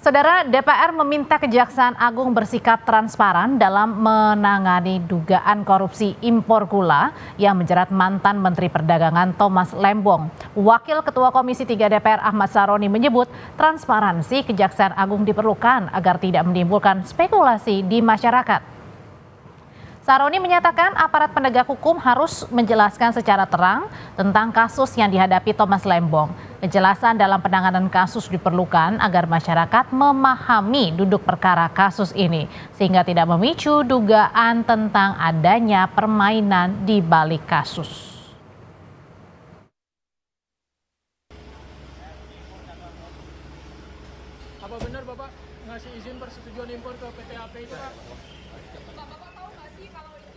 Saudara, DPR meminta Kejaksaan Agung bersikap transparan dalam menangani dugaan korupsi impor gula yang menjerat mantan Menteri Perdagangan Thomas Lembong. Wakil Ketua Komisi 3 DPR Ahmad Saroni menyebut transparansi Kejaksaan Agung diperlukan agar tidak menimbulkan spekulasi di masyarakat. Saroni menyatakan aparat penegak hukum harus menjelaskan secara terang tentang kasus yang dihadapi Thomas Lembong. Kejelasan dalam penanganan kasus diperlukan agar masyarakat memahami duduk perkara kasus ini, sehingga tidak memicu dugaan tentang adanya permainan di balik kasus. Apa benar Bapak ngasih izin persetujuan impor ke PT AP itu Pak? Bapak tahu nggak sih kalau itu?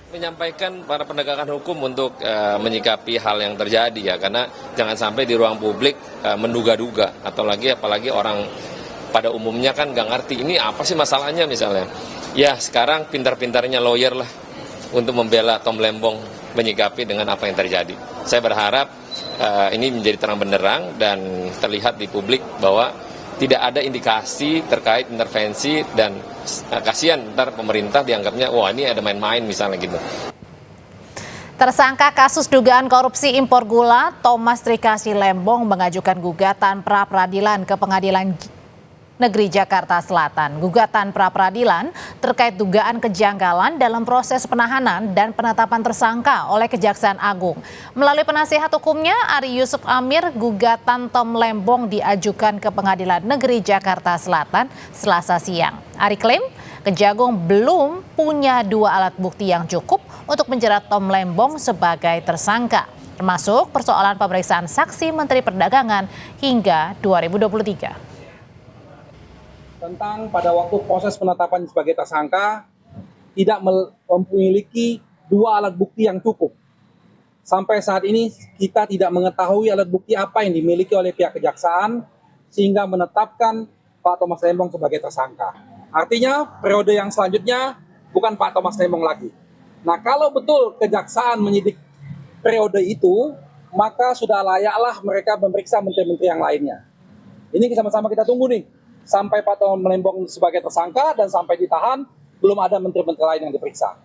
Menyampaikan para penegakan hukum untuk menyikapi hal yang terjadi ya, karena jangan sampai di ruang publik menduga-duga, atau apalagi orang pada umumnya kan nggak ngerti ini apa sih masalahnya misalnya. Ya sekarang pintar-pintarnya lawyer lah untuk membela Tom Lembong menyikapi dengan apa yang terjadi. Saya berharap ini menjadi terang benderang dan terlihat di publik bahwa tidak ada indikasi terkait intervensi, dan kasihan ntar pemerintah dianggapnya wah ini ada main-main misalnya gitu. Tersangka kasus dugaan korupsi impor gula, Thomas Trikasih Lembong mengajukan gugatan pra-peradilan ke Pengadilan Negeri Jakarta Selatan. Gugatan pra-peradilan terkait dugaan kejanggalan dalam proses penahanan dan penetapan tersangka oleh Kejaksaan Agung. Melalui penasihat hukumnya, Ari Yusuf Amir, gugatan Tom Lembong diajukan ke Pengadilan Negeri Jakarta Selatan Selasa siang. Ari klaim Kejagung belum punya dua alat bukti yang cukup untuk menjerat Tom Lembong sebagai tersangka, termasuk persoalan pemeriksaan saksi Menteri Perdagangan hingga 2023. Tentang pada waktu proses penetapan sebagai tersangka tidak memiliki dua alat bukti yang cukup. Sampai saat ini kita tidak mengetahui alat bukti apa yang dimiliki oleh pihak kejaksaan sehingga menetapkan Pak Thomas Lembong sebagai tersangka. Artinya periode yang selanjutnya bukan Pak Thomas Lembong lagi. Nah, kalau betul kejaksaan menyidik periode itu, maka sudah layaklah mereka memeriksa menteri-menteri yang lainnya. Ini sama-sama kita tunggu nih. Sampai Pak Tom Lembong sebagai tersangka dan sampai ditahan, belum ada menteri-menteri lain yang diperiksa.